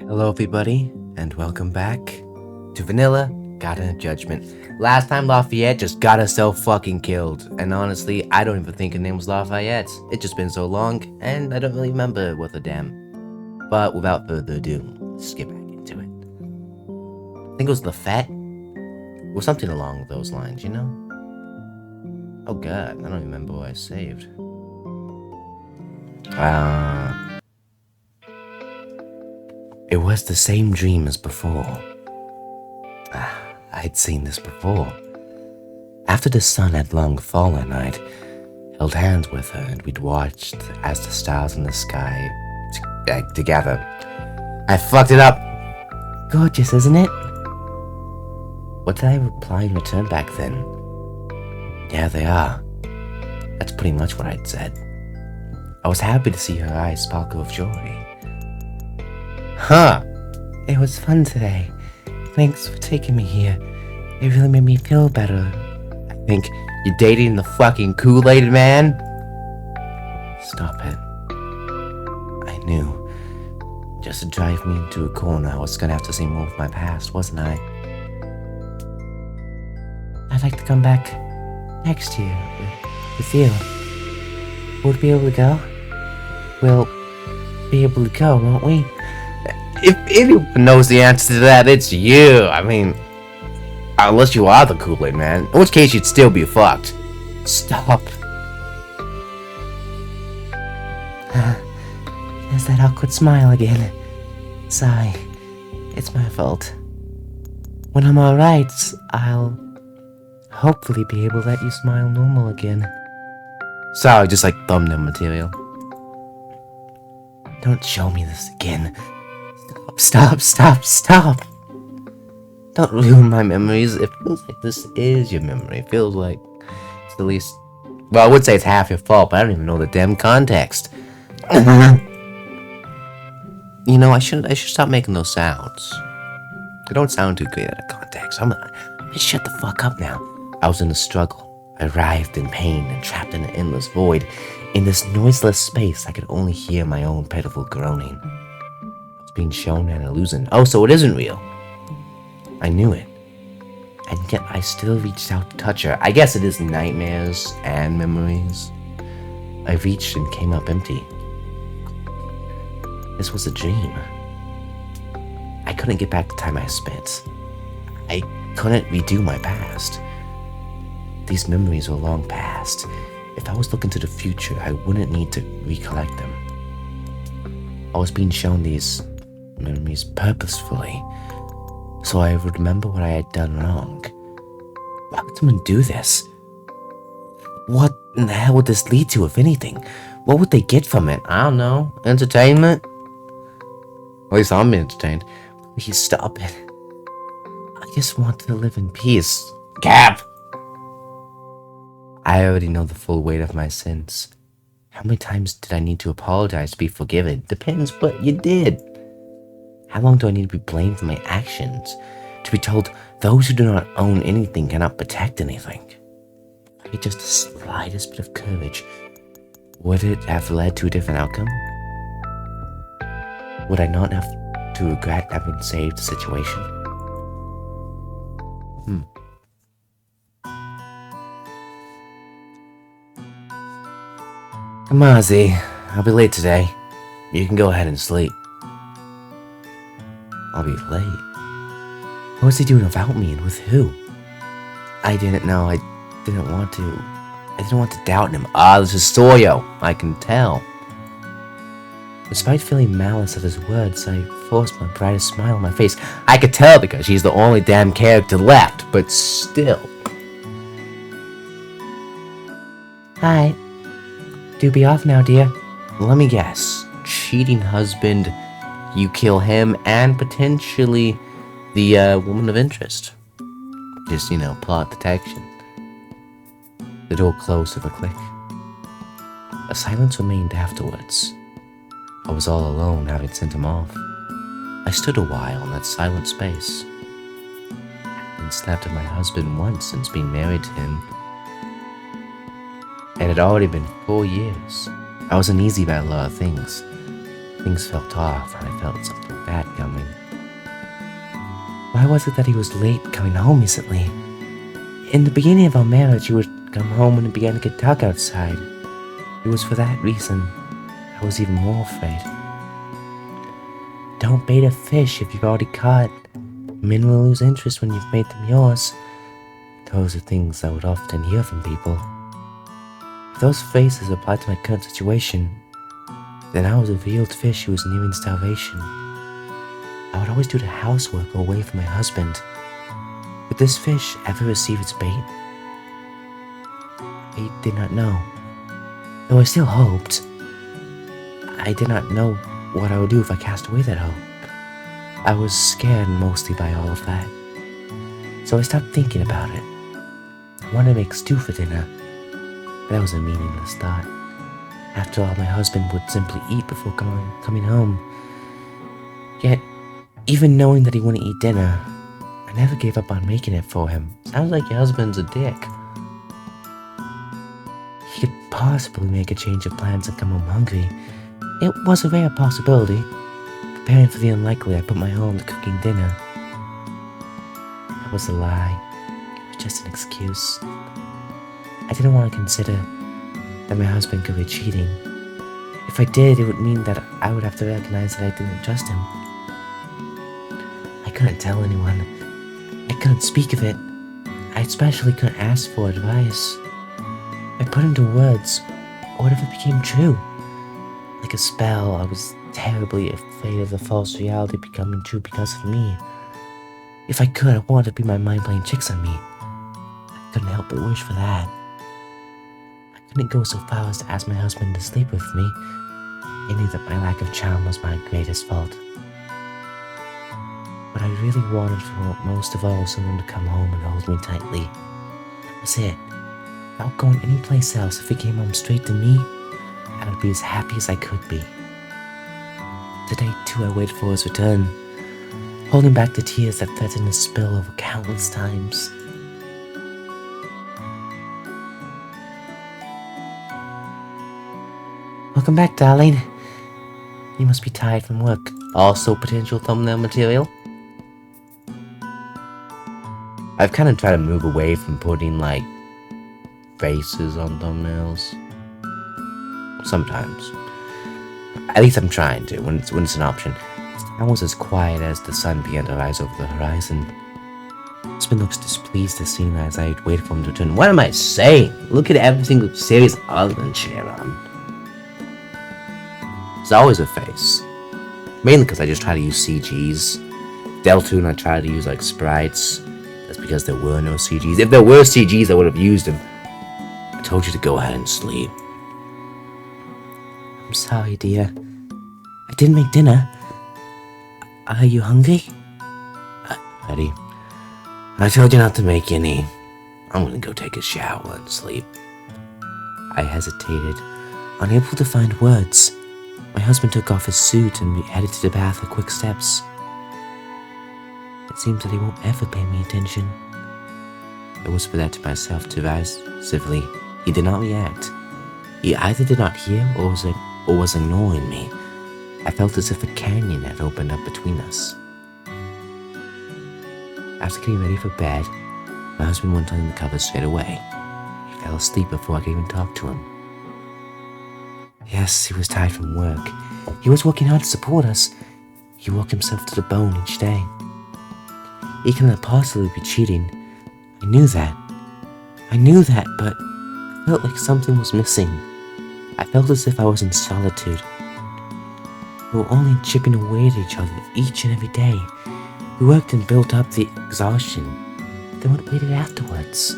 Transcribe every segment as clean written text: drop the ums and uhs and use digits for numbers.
Hello everybody, and welcome back to Vanilla Got a Judgment. Last time Lafayette just got herself fucking killed, and honestly, I don't even think her name was Lafayette. It's just been so long, and I don't really remember what the damn. But without further ado, let's get back into it. I think it was Lafette, or something along those lines, you know? Oh god, I don't remember what I saved. It was the same dream as before. I'd seen this before. After the sun had long fallen, I'd held hands with her and we'd watched as the stars in the sky together. I fucked it up. Gorgeous, isn't it? What did I reply in return back then? Yeah, they are. That's pretty much what I'd said. I was happy to see her eyes sparkle with joy. Huh. It was fun today. Thanks for taking me here. It really made me feel better. I think you're dating the fucking Kool-Aid man? Stop it. I knew. Just to drive me into a corner, I was gonna have to see more of my past, wasn't I? I'd like to come back next year with you. We'll be able to go? We'll be able to go, won't we? If anyone knows the answer to that, it's you. I mean, unless you are the Kool-Aid man, in which case you'd still be fucked. Stop. There's that awkward smile again. Sigh. It's my fault. When I'm alright, I'll hopefully be able to let you smile normal again. Sorry, just like thumbnail material. Don't show me this again. Stop. Don't ruin my memories. It feels like this is your memory. It feels like it's the least... Well, I would say it's half your fault, but I don't even know the damn context. You know, I should stop making those sounds. They don't sound too great out of context. I'm gonna shut the fuck up now. I was in a struggle. I writhed in pain and trapped in an endless void. In this noiseless space, I could only hear my own pitiful groaning. Being shown an illusion. Oh, so it isn't real. I knew it. And yet I still reached out to touch her. I guess it is nightmares and memories. I reached and came up empty. This was a dream. I couldn't get back the time I spent. I couldn't redo my past. These memories were long past. If I was looking to the future, I wouldn't need to recollect them. I was being shown these memories purposefully, so I would remember what I had done wrong. Why would someone do this? What in the hell would this lead to, if anything? What would they get from it? I don't know. Entertainment? At least I'm entertained. Please stop it. I just want to live in peace. Cap! I already know the full weight of my sins. How many times did I need to apologize to be forgiven? Depends what you did. How long do I need to be blamed for my actions? To be told those who do not own anything cannot protect anything? If I had just the slightest bit of courage, would it have led to a different outcome? Would I not have to regret having saved the situation? Come on, Z. I'll be late today. You can go ahead and sleep. I'll be late. What was he doing without me and with who? I didn't know. I didn't want to doubt him. This is Soyo. I can tell. Despite feeling malice at his words, I forced my brightest smile on my face. I could tell because she's the only damn character left, but still. Hi. Do be off now, dear. Let me guess. Cheating husband, you kill him, and potentially the woman of interest. Just, plot detection. The door closed with a click. A silence remained afterwards. I was all alone, having sent him off. I stood a while in that silent space. I hadn't snapped at my husband once since being married to him. It had already been 4 years. I was uneasy about a lot of things. Things felt off, and I felt something that coming. Why was it that he was late coming home recently? In the beginning of our marriage, he would come home when it began to get dark outside. It was for that reason I was even more afraid. Don't bait a fish if you've already caught. Men will lose interest when you've made them yours. Those are things I would often hear from people. If those phrases applied to my current situation, then I was a veiled fish who was nearing starvation. I would always do the housework away from my husband. Would this fish ever receive its bait? I did not know. Though I still hoped. I did not know what I would do if I cast away that hope. I was scared mostly by all of that. So I stopped thinking about it. I wanted to make stew for dinner, but that was a meaningless thought. After all, my husband would simply eat before coming home. Yet, even knowing that he wouldn't eat dinner, I never gave up on making it for him. Sounds like your husband's a dick. He could possibly make a change of plans and come home hungry. It was a rare possibility. Preparing for the unlikely, I put my all into cooking dinner. That was a lie. It was just an excuse. I didn't want to consider that my husband could be cheating. If I did, it would mean that I would have to recognize that I didn't trust him. I couldn't tell anyone. I couldn't speak of it. I especially couldn't ask for advice. I put into words whatever became true. Like a spell, I was terribly afraid of the false reality becoming true because of me. If I could, I wanted to be my mind playing tricks on me. I couldn't help but wish for that. I couldn't go so far as to ask my husband to sleep with me. I knew that my lack of charm was my greatest fault. What I really wanted for most of all was someone to come home and hold me tightly. That was it. Without going anyplace else, if he came home straight to me, I would be as happy as I could be. Today, too, I waited for his return, holding back the tears that threatened to spill over countless times. Welcome back, darling. You must be tired from work. Also potential thumbnail material. I've kind of tried to move away from putting, faces on thumbnails. Sometimes. At least I'm trying to, when it's an option. I was as quiet as the sun began to rise over the horizon. Husband looks displeased as seen as I waited for him to return. What am I saying? Look at every single series other than Sharon. It's always a face. Mainly because I just try to use CGs. Deltoon, I tried to use sprites. That's because there were no CGs. If there were CGs, I would have used them. I told you to go ahead and sleep. I'm sorry, dear. I didn't make dinner. Are you hungry? Betty, I told you not to make any. I'm gonna go take a shower and sleep. I hesitated, unable to find words. My husband took off his suit and we headed to the bath with quick steps. It seems that he won't ever pay me attention. I whispered that to myself to rise civilly. He did not react. He either did not hear or was ignoring me. I felt as if a canyon had opened up between us. After getting ready for bed, my husband went under the covers straight away. He fell asleep before I could even talk to him. Yes, he was tired from work. He was working hard to support us. He worked himself to the bone each day. He cannot possibly be cheating. I knew that, but I felt like something was missing. I felt as if I was in solitude. We were only chipping away at each other each and every day. We worked and built up the exhaustion. Then what waited afterwards?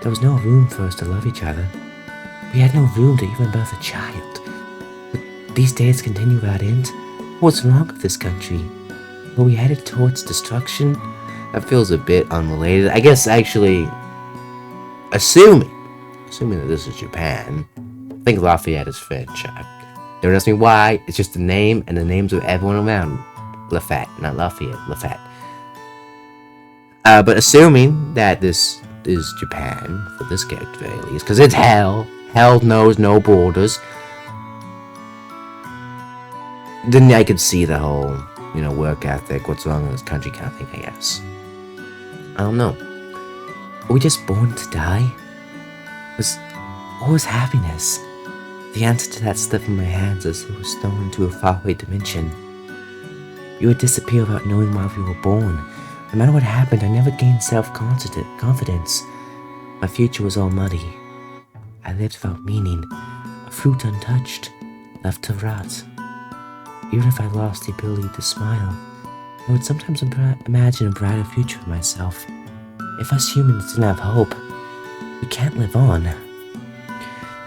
There was no room for us to love each other. We had no room to even birth a child. Would these days continue without end? What's wrong with this country? Were we headed towards destruction? That feels a bit unrelated. I guess actually, assuming that this is Japan, I think Lafayette is French. Don't ask me why, it's just the name and the names of everyone around. Lafayette, not Lafayette, Lafayette. But assuming that this is Japan, for this character at least, because it's hell knows no borders, then I could see the whole work ethic, what's wrong in this country kind of thing, I guess. I don't know. Are we just born to die? What was happiness? The answer to that slipped from my hands as it was thrown into a faraway dimension. You would disappear without knowing why we were born. No matter what happened, I never gained self-confidence. My future was all muddy. I lived without meaning, a fruit untouched, left to rot. Even if I lost the ability to smile, I would sometimes imagine a brighter future for myself. If us humans didn't have hope, we can't live on.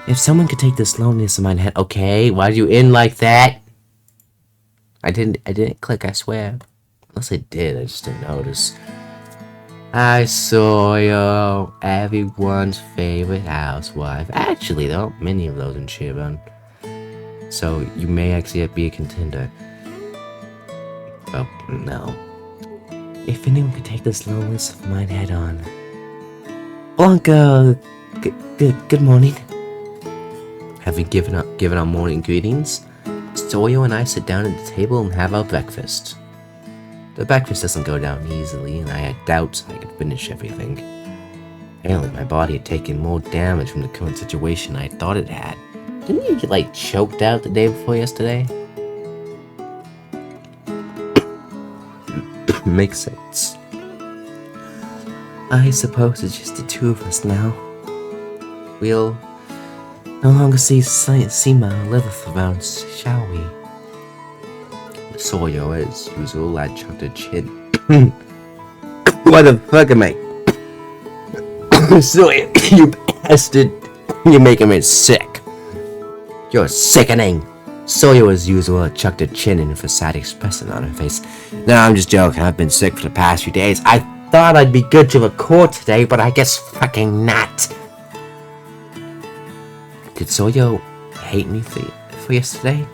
If someone could take this loneliness in my head, okay, why are you in like that? I didn't click, I swear. Unless I did, I just didn't notice. I saw you, everyone's favorite housewife. Actually, there aren't many of those in Shiran. So, you may actually be a contender. Oh, no. If anyone could take this loneliness of mine head on. Blanca! Good morning. Having given our morning greetings, Soyo and I sit down at the table and have our breakfast. The breakfast doesn't go down easily, and I had doubts I could finish everything. Apparently, my body had taken more damage from the current situation I thought it had. Didn't you get, choked out the day before yesterday? Makes sense. I suppose it's just the two of us now. We'll no longer see Seema or Lilith around, shall we? Soyo, as usual, I chucked a chin. What the fuck am I? Soyo, you bastard! You're making me sick. You're sickening. Soyo, as usual, chucked a chin in with a sad expression on her face. No, I'm just joking. I've been sick for the past few days. I thought I'd be good to record today, but I guess fucking not. Did Soyo hate me for yesterday?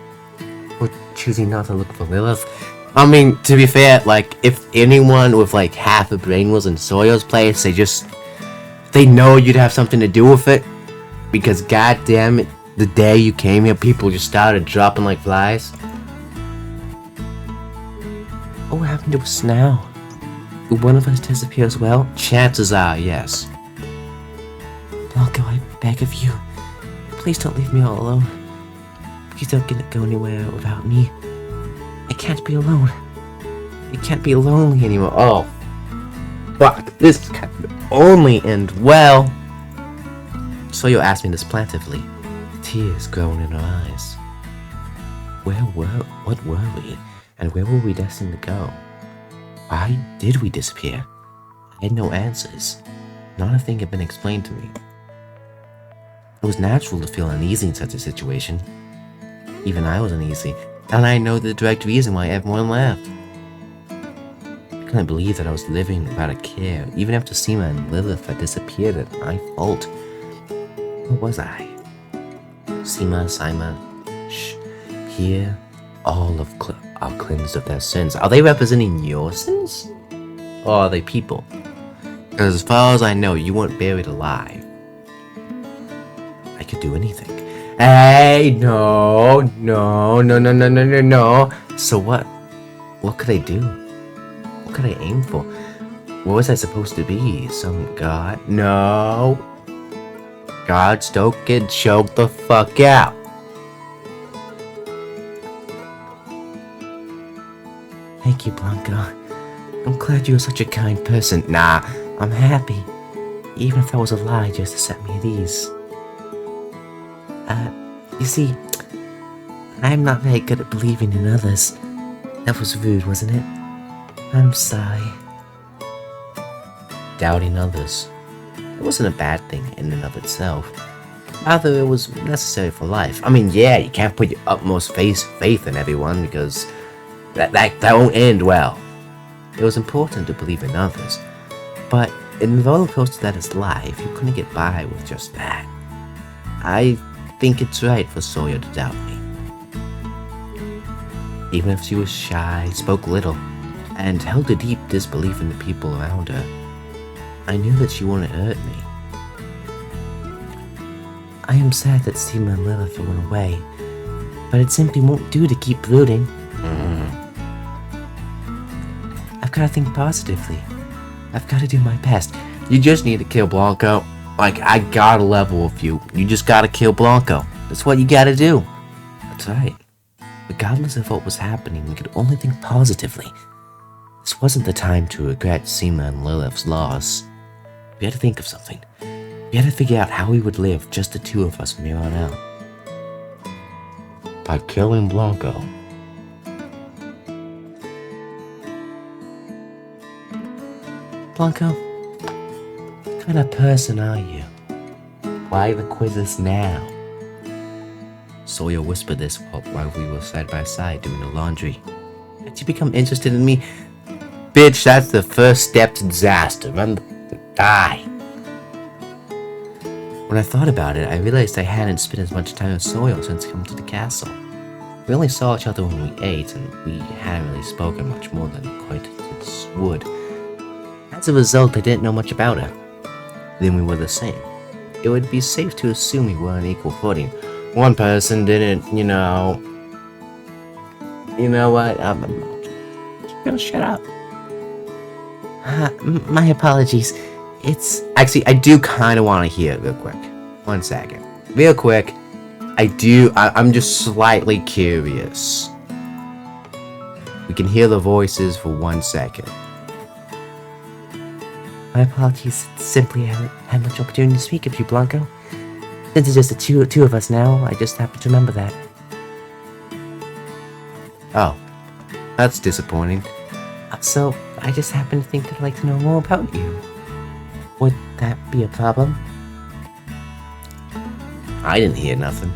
Or choosing not to look for Lilith? I mean, to be fair, if anyone with half a brain was in Soyo's place, they know you'd have something to do with it. Because goddamn it, the day you came here, people just started dropping like flies. What happened to us now? Will one of us disappear as well? Chances are, yes. Blanco, I beg of you. Please don't leave me all alone. Please don't go anywhere without me. I can't be alone. I can't be lonely anymore. Oh, fuck. This can only end well. Soyo asked me this plaintively, tears growing in her eyes. What were we? And where were we destined to go? Why did we disappear? I had no answers. Not a thing had been explained to me. It was natural to feel uneasy in such a situation. Even I was uneasy, and I know the direct reason why everyone left. I couldn't believe that I was living without a care, even after Seema and Lilith had disappeared at my fault. Who was I? Seema, shh. Here, all are cleansed of their sins. Are they representing your sins? Or are they people? Because as far as I know, you weren't buried alive. I could do anything. Hey, no. So what? What could I do? What could I aim for? What was I supposed to be? Some god? No. Gods don't get choked the fuck out. Thank you, Blanco. I'm glad you were such a kind person. Nah, I'm happy. Even if that was a lie just to set me at ease. You see, I'm not very good at believing in others. That was rude, wasn't it? I'm sorry. Doubting others. It wasn't a bad thing in and of itself. Rather, it was necessary for life. I mean, yeah, you can't put your utmost faith in everyone because that won't end well. It was important to believe in others. But in the roller coaster that is life, you couldn't get by with just that. I think it's right for Soyo to doubt me. Even if she was shy, spoke little, and held a deep disbelief in the people around her, I knew that she wouldn't hurt me. I am sad that Seema and Lilith went away, but it simply won't do to keep brooding. gotta think positively. I've gotta do my best. You just need to kill Blanco. Like, I got a level with you. You just gotta kill Blanco. That's what you gotta do. That's right. Regardless of what was happening, we could only think positively. This wasn't the time to regret Seema and Lilith's loss. We had to think of something. We had to figure out how we would live, just the two of us from here on out. By killing Blanco. Blanco, what kind of person are you? Why the quizzes now? Sawyer whispered this while we were side by side doing the laundry. Had you become interested in me? Bitch, that's the first step to disaster. Run the die. When I thought about it, I realized I hadn't spent as much time with Sawyer since coming to the castle. We only saw each other when we ate, and we hadn't really spoken much more than acquaintances would. As a result, I didn't know much about her. Then we were the same. It would be safe to assume we were on equal footing. One person didn't, You know what? I'm gonna shut up. My apologies. It's... Actually, I do kind of want to hear it real quick. 1 second. Real quick. I'm just slightly curious. We can hear the voices for 1 second. My apologies. Simply haven't had much opportunity to speak with you, Blanco. Since it's just the two of us now, I just happened to remember that. Oh. That's disappointing. So, I just happen to think that I'd like to know more about you. Would that be a problem? I didn't hear nothing.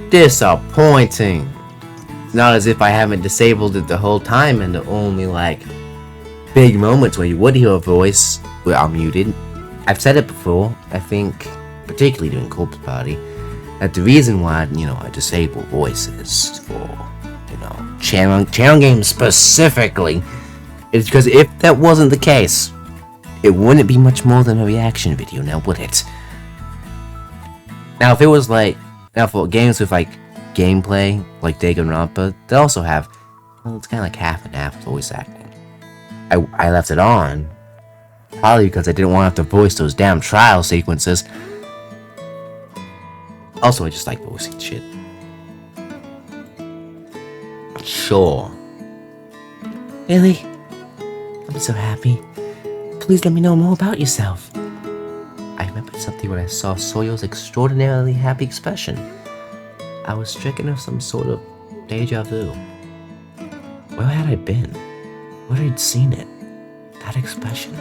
Disappointing. It's not as if I haven't disabled it the whole time, and the only, big moments where you would hear a voice were unmuted. I've said it before, I think, particularly during Corpse Party, that the reason why, I disable voices for, channel games specifically, is because if that wasn't the case, it wouldn't be much more than a reaction video, now would it? Now, if it was for games with gameplay, like Danganronpa, they also have, it's kind of like half and half voice acting. I left it on, probably because I didn't want to have to voice those damn trial sequences. Also, I just like voicing shit. Sure. Really? I'm so happy. Please let me know more about yourself. I remembered something when I saw Sawyer's extraordinarily happy expression. I was stricken of some sort of deja vu. Where had I been? Where had I seen it? That expression?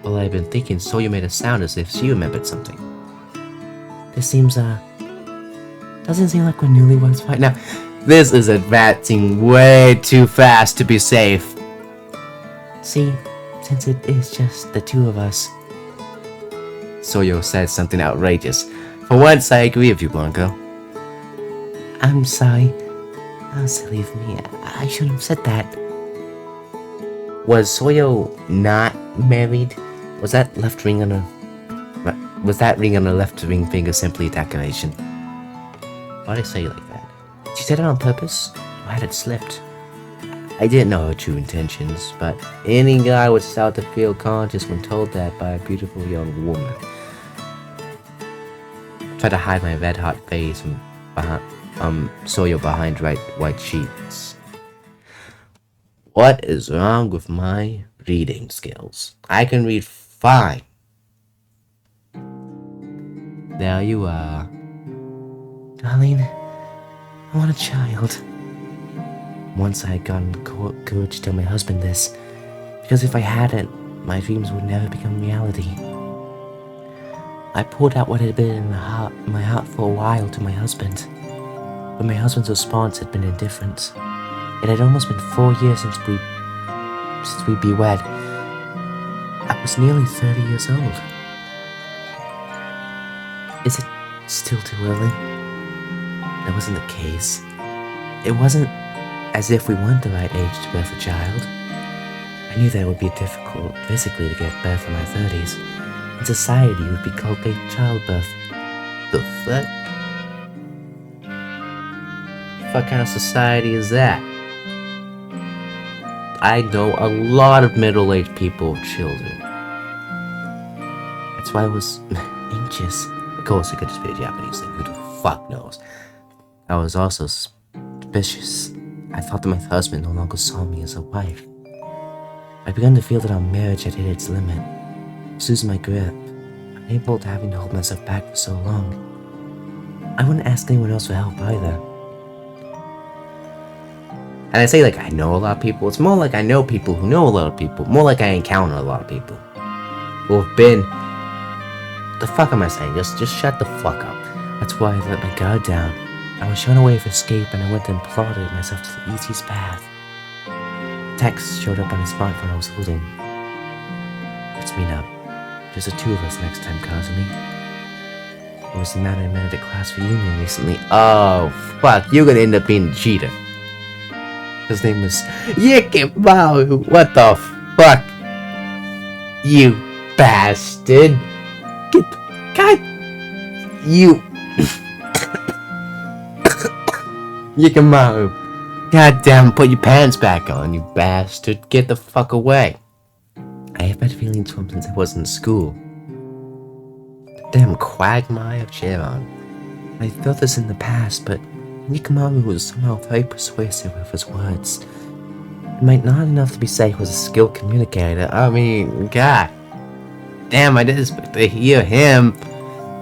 Well, I've been thinking Sawyer made a sound as if she remembered something. This seems, doesn't seem like we're newlyweds right now. This is advancing way too fast to be safe. See, since it is just the two of us. Sawyer said something outrageous. For once, I agree with you, Blanco. I'm sorry. How silly of me. I shouldn't have said that. Was Sawyer not married? Was that ring on the left ring finger simply a decoration? Why'd I say it like that? She said it on purpose, or had it slipped? I didn't know her true intentions, but any guy would start to feel conscious when told that by a beautiful young woman. I tried to hide my red-hot face and Sawyer behind white sheets. What is wrong with my reading skills? I can read fine. There you are. Darling, I want a child. Once I had gotten the courage to tell my husband this, because if I hadn't, my dreams would never become reality. I poured out what had been in my heart for a while to my husband, but my husband's response had been indifferent. It had almost been 4 years since we'd be wed. I was nearly 30 years old. Is it still too early? That wasn't the case. It wasn't as if we weren't the right age to birth a child. I knew that it would be difficult physically to give birth in my 30s. In society, it would be called late childbirth. The fuck? What kind of society is that? I know a lot of middle-aged people with children. That's why I was anxious. Of course, it could just be a Japanese thing. Who the fuck knows? I was also suspicious. I thought that my husband no longer saw me as a wife. I began to feel that our marriage had hit its limit. I was losing my grip, unable to having to hold myself back for so long. I wouldn't ask anyone else for help either. And I say like I know a lot of people. It's more like I know people who know a lot of people. More like I encounter a lot of people who have been. The fuck am I saying? Just shut the fuck up. That's why I let my guard down. I was shown a way of escape, and I went and plotted myself to the easiest path. Text showed up on the smartphone I was holding. Let's meet up. Just the two of us next time, Kazumi. It was the man I met at a class reunion recently. Oh, fuck. You're gonna end up being a cheater. His name was Yikimaru. What the fuck? You bastard. God. You. Yikimaru. Goddamn, put your pants back on, you bastard. Get the fuck away. I have bad feelings for him since I was in school. Damn quagmire of Chiron. I felt this in the past, but Yikimaru was somehow very persuasive with his words. It might not enough to be said he was a skilled communicator. I mean, god. Damn, I didn't expect to hear him.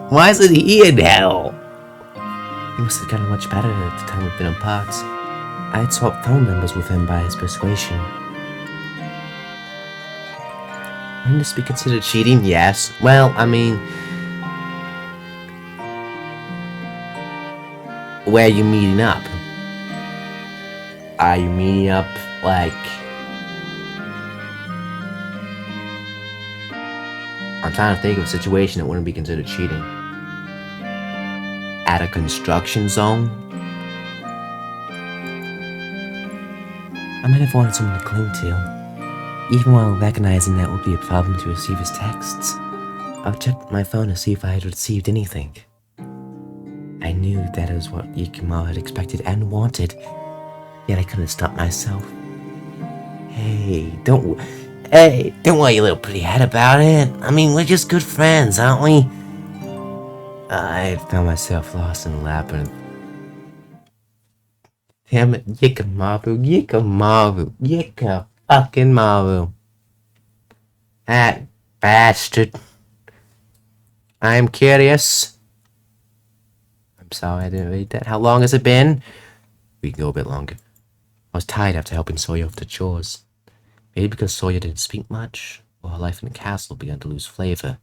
Why isn't he in hell? He must have gotten much better at the time we've been apart. I had swapped phone numbers with him by his persuasion. Wouldn't this be considered cheating? Yes. Well, I mean... Where are you meeting up? Are you meeting up, like... I'm trying to think of a situation that wouldn't be considered cheating. At a construction zone? I might have wanted someone to cling to, even while recognizing that would be a problem to receive his texts. I checked my phone to see if I had received anything. I knew that was what Yikimaru had expected and wanted, yet I couldn't stop myself. Hey, don't worry, you little pretty head about it. I mean, we're just good friends, aren't we? I found myself lost in a labyrinth. Damn it, Yikimaru, fucking Maru. That bastard. I'm curious. I'm sorry I didn't read that. How long has it been? We can go a bit longer. I was tired after helping Sawyer with the chores. Maybe because Sawyer didn't speak much, or her life in the castle began to lose flavor.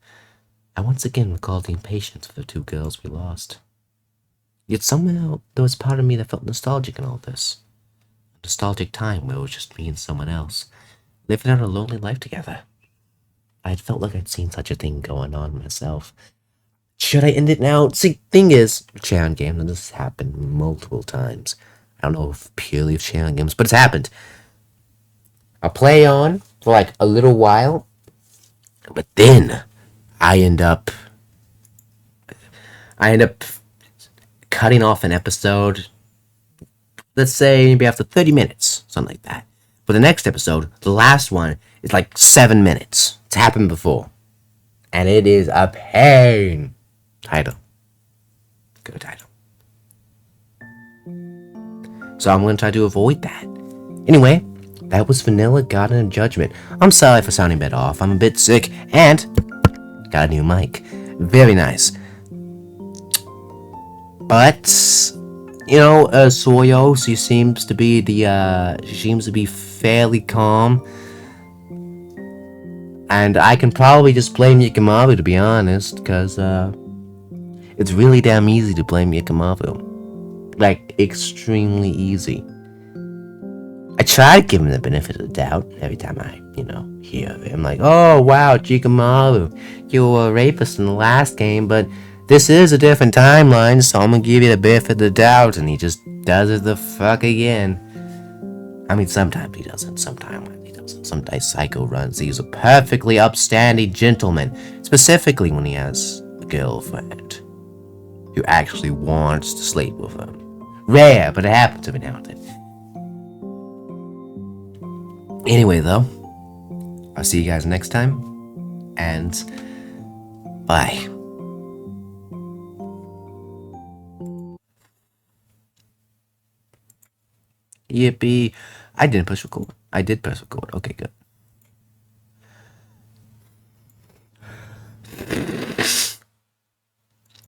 I once again recalled the impatience of the two girls we lost. Yet somehow there was part of me that felt nostalgic in all this. A nostalgic time where it was just me and someone else, living out a lonely life together. I had felt like I'd seen such a thing going on myself. Should I end it now? See, thing is, Sharon Games, and this has happened multiple times. I don't know if purely of Sharon Games, but it's happened. I'll play on for like a little while, but then I end up cutting off an episode, let's say maybe after 30 minutes, something like that. For the next episode, the last one, is like 7 minutes. It's happened before. And it is a pain. Title. Good title. So I'm going to try to avoid that. Anyway, that was Vanilla Garden of Judgment. I'm sorry for sounding a bit off. I'm a bit sick and got a new mic. Very nice. But, you know, Soyo, she seems to be fairly calm. And I can probably just blame Yikimaru, to be honest, because, it's really damn easy to blame Yikimaru. Like, extremely easy. I try to give him the benefit of the doubt every time I, hear him. Like, oh, wow, Yikimaru, you were a rapist in the last game, but this is a different timeline, so I'm gonna give you the benefit of the doubt, and he just does it the fuck again. I mean, sometimes he doesn't, sometimes he doesn't. Sometimes Psycho runs. He's a perfectly upstanding gentleman, specifically when he has a girlfriend who actually wants to sleep with him. Rare, but it happens every now and then. Anyway, though, I'll see you guys next time, and bye. Yippee. I didn't press record. I did press record. Okay, good.